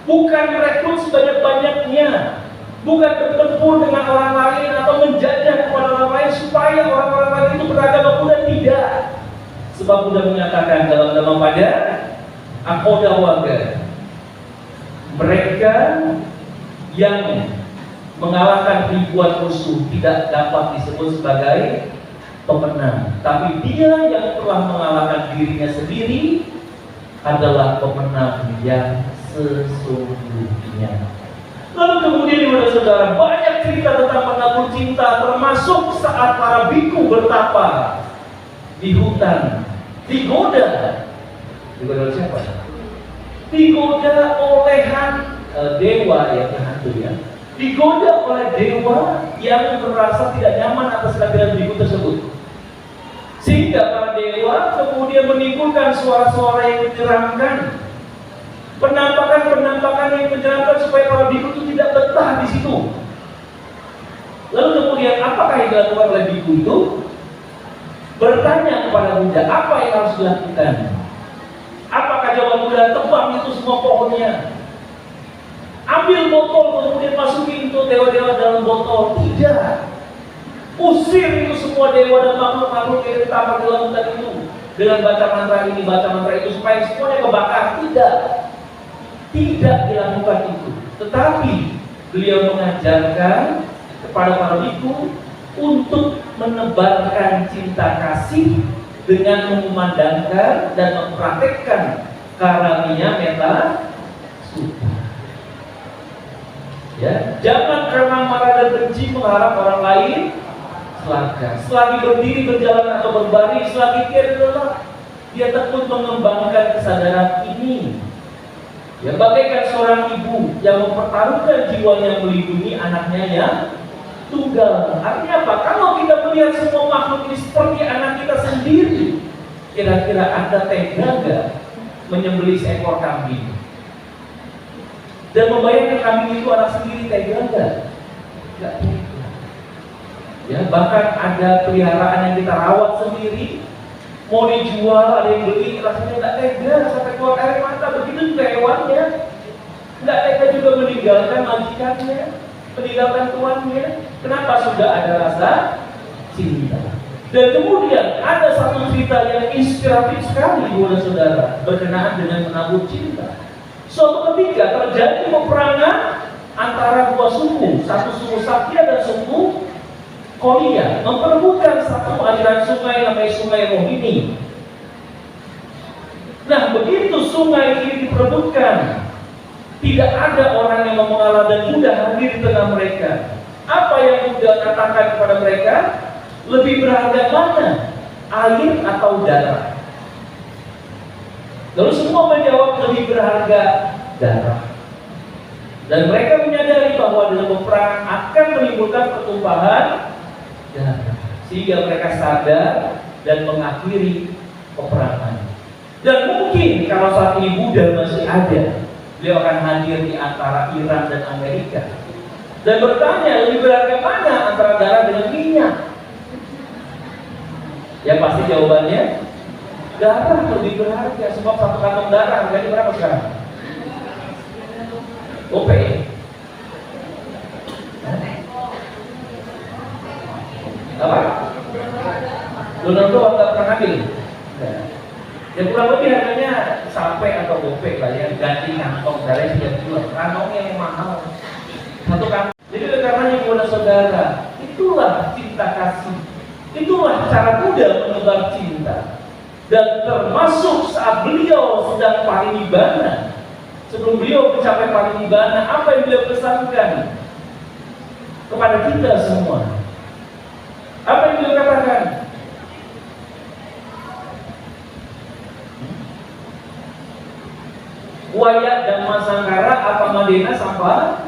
Bukan merekrut sebanyak-banyaknya, bukan bertempur dengan orang lain atau menjajah kepada orang lain supaya orang-orang lain itu beragama Buddha, tidak. Sebab Buddha menyatakan dalam Dhammapada Akodawaga, mereka yang mengalahkan ribuan musuh tidak dapat disebut sebagai pemenang, tapi dia yang telah mengalahkan dirinya sendiri adalah pemenang yang sesungguhnya. Lalu kemudian kepada saudara, banyak cerita tentang penabur cinta, termasuk saat para biku bertapa di hutan, digoda siapa? Digoda oleh hantu. dewa yang hantu ya, digoda oleh dewa yang merasa tidak nyaman atas kehadiran biku tersebut. Sehingga para dewa kemudian menimbulkan suara-suara yang menyeramkan, penampakan-penampakan yang menyeramkan supaya para biku itu tidak betah di situ. Lalu kemudian apakah yang dilakukan oleh biku itu? Bertanya kepada Buddha, apa yang harus dilakukan? Apakah jawaban Buddha? Tebang itu semua pohonnya. Ambil botol kemudian masukin itu dewa-dewa dalam botol. Tidak. Usir itu semua dewa dan makhluk-makhluk yang tertampar dalam hutan itu dengan baca mantra ini, baca mantra itu supaya semuanya kebakar. Tidak. Tidak dilakukan itu. Tetapi beliau mengajarkan kepada para biku untuk menebarkan cinta kasih dengan memandangkan dan mempraktekkan karamiya metta sutta. Ya, jangan karena marah dan benci mengharap orang lain celaka. Selagi berdiri, berjalan atau berbaring, selagi dia lelah, dia tekun mengembangkan kesadaran ini. Ya, bagaikan seorang ibu yang mempertaruhkan jiwanya melindungi anaknya yang tunggal. Artinya apa? Kalau kita melihat semua makhluk ini seperti anak kita sendiri, kira-kira Anda tega nggak menyembelih seekor kambing? Dan membayangkan kambing itu anak sendiri, tega nggak? Nggak tega. Ya, bahkan ada peliharaan yang kita rawat sendiri, mau dijual, ada yang beli, rasanya nggak tega sampai keluar air mata. Begitu juga hewannya, nggak tega juga meninggalkan majikannya, meninggalkan tuannya. Kenapa? Sudah ada rasa cinta. Dan kemudian ada satu cerita yang inspiratif sekali, saudara, berkenaan dengan menabur cinta. Suatu ketika terjadi peperangan antara dua suku, satu suku Sakya dan suku Korea, memperebutkan satu aliran sungai namanya Sungai Rohini. Nah, begitu sungai ini diperebutkan, tidak ada orang yang mau mengalah dan Buddha hadir di tengah mereka. Apa yang Buddha katakan kepada mereka? Lebih berharga mana? Air atau darah? Lalu semua menjawab lebih berharga darah. Dan mereka menyadari bahwa dalam peperangan akan menimbulkan pertumpahan darah, sehingga mereka sadar dan mengakhiri peperangan. Dan mungkin kalau saat ini Buddha masih ada, beliau akan hadir di antara Iran dan Amerika dan bertanya, lebih berharga mana antara darah dengan minyak? Ya pasti jawabannya darah lebih berharga, sebab satu kantong darah harganya berapa sekarang? OP. Apa? Donald Trump nggak pernah ambil. Ya kurang lebih harganya sampai atau gopek lah ya, ganti kantong darah setiap bulan. Kantongnya yang mahal. Satu kantong. Jadi karenanya kepada saudara, itulah cinta kasih. Itulah cara Buddha menebar cinta. Dan termasuk saat beliau sedang parinibbana, sebelum beliau mencapai parinibbana, apa yang beliau pesankan kepada kita semua? Apa yang beliau katakan? Waya dhamma sangkara apa madena sampa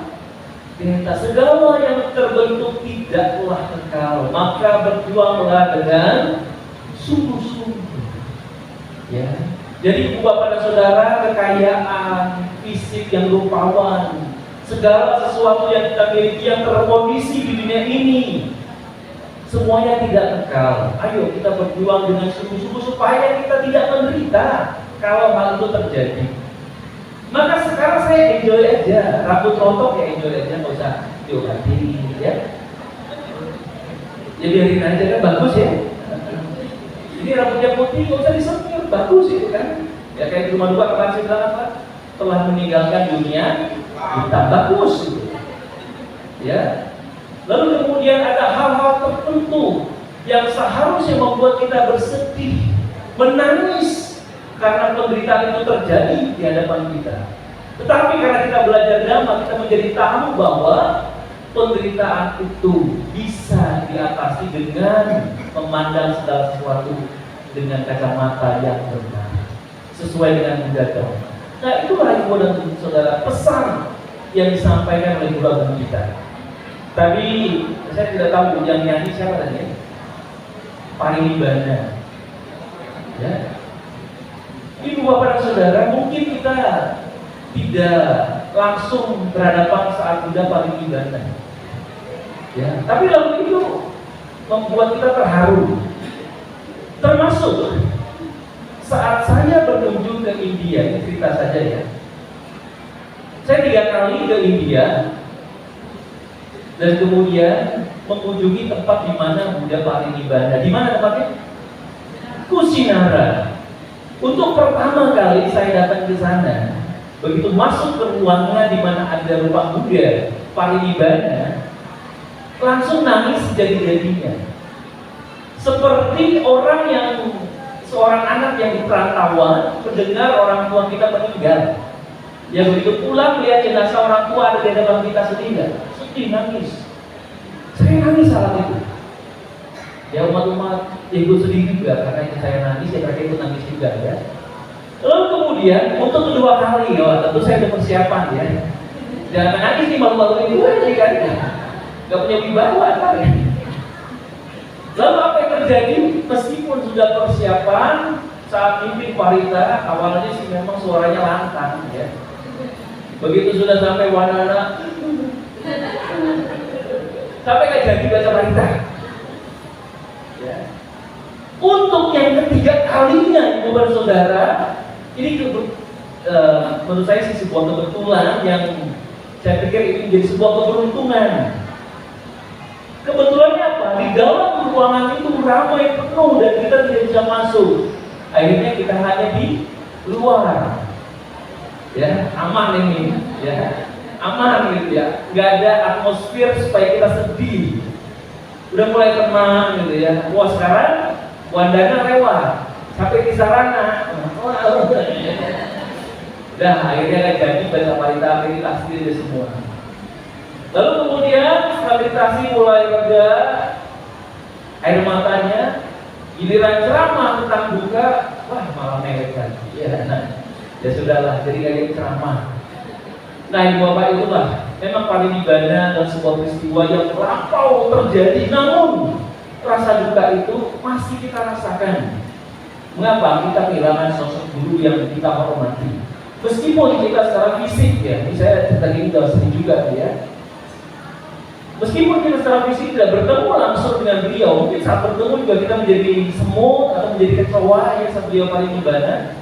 denta, segala yang terbentuk tidaklah kekal, maka berjuanglah dengan sungguh-sungguh. Ya. Jadi ibu bapak dan saudara, kekayaan fisik yang rupawan, segala sesuatu yang kita miliki yang terkondisi di dunia ini, semuanya tidak kekal. Ayo kita berjuang dengan sungguh-sungguh supaya kita tidak menderita kalau hal itu terjadi. Maka sekarang saya enjoy aja, rambut rontok ya enjoy aja, nggak usah diobati, ya. Ya biarin aja kan, bagus ya. Ini rambutnya putih, nggak usah disemir, bagus itu kan. Ya kayak di rumah duka kemarin saya bilang apa? Telah meninggalkan dunia, kita bagus gitu. Ya. Lalu kemudian ada hal-hal tertentu yang seharusnya membuat kita bersedih, menangis karena penderitaan itu terjadi di hadapan kita. Tetapi karena kita belajar Dhamma, kita menjadi tahu bahwa penderitaan itu bisa diatasi dengan memandang segala sesuatu dengan kacamata yang benar, sesuai dengan Buddha Dhamma. Nah itulah ibu dan saudara pesan yang disampaikan oleh guru kita. Tadi saya tidak tahu yang nyanyi siapa tadi ya? Parinibbana. Ya. Ibu bapak dan saudara, mungkin kita tidak langsung berhadapan saat Buddha Parinibbana. Ya, tapi lagu itu membuat kita terharu. Termasuk saat saya berkunjung ke India, ini cerita saja ya. Saya 3 kali ke India dan kemudian mengunjungi tempat di mana Buddha Parinibbana. Di mana tempatnya? Kusinara. Untuk pertama kali saya datang ke sana, begitu masuk ke ruangan di mana ada rupa Buddha Parinibbana, langsung nangis jadi-jadinya. Seperti orang yang seorang anak yang di perantauan mendengar orang tua kita meninggal. Ya begitu pulang lihat jenazah orang tua ada di hadapan kita sedih nangis. Saya nangis saat itu. Ya umat-umat ikut sedih juga karena saya nangis, ya mereka ikut nangis juga ya. Lalu kemudian untuk kedua kali, ya tentu saya ada persiapan ya. Jangan nangis nih malu-malu ini aja kan. Gak punya wibawa kan. Lalu apa yang terjadi? Meskipun sudah persiapan saat mimpi Parita, awalnya sih memang suaranya lantang ya. Begitu sudah sampai Wanana, sampai gak jadi baca Parita. Ya. Untuk yang ketiga kalinya, ibu dan saudara, ini menurut saya sih sebuah kebetulan yang saya pikir ini menjadi sebuah keberuntungan. Kebetulannya apa? Di dalam ruangan itu ramai penuh dan kita tidak bisa masuk. Akhirnya kita hanya di luar. Ya, aman ini, ya, aman gitu ya. Nggak ada atmosfer supaya kita sedih. Udah mulai tenang gitu ya. Wah sekarang Wandana lewat sampai di sarana. Udah akhirnya nggak jadi baca Parita meditasi dari semua. Lalu kemudian setelah meditasi mulai reda, air matanya, giliran ceramah tentang duka, wah malah mewek lagi. Ya sudahlah, jadi gak jadi ceramah. Nah ibu bapak itulah, memang Parinibbana dan sebuah peristiwa yang terlampau terjadi, namun rasa duka itu masih kita rasakan. Mengapa? Kita kehilangan sosok guru yang kita hormati. Meskipun kita secara fisik ya, ini saya tadi udah sering juga ya. Meskipun kita secara fisik tidak bertemu langsung dengan beliau, mungkin saat bertemu juga kita menjadi semut atau menjadi kecewa ya saat beliau Parinibbana.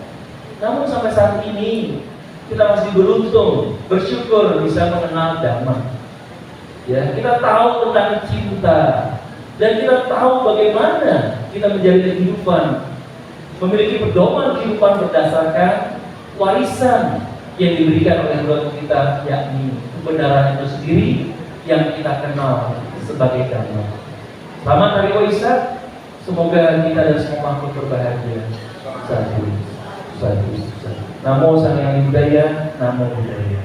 Namun sampai saat ini kita masih beruntung, bersyukur bisa mengenal Dhamma. Ya, kita tahu tentang cinta dan kita tahu bagaimana kita menjalani kehidupan, memiliki pedoman kehidupan berdasarkan warisan yang diberikan oleh Tuhan kita, yakni kebenaran itu sendiri yang kita kenal sebagai Dhamma. Selamat Hari Waisak, semoga kita dan semua makhluk berbahagia. Satu. Namo Sang Hyang Budaya, Namo Buddhaya.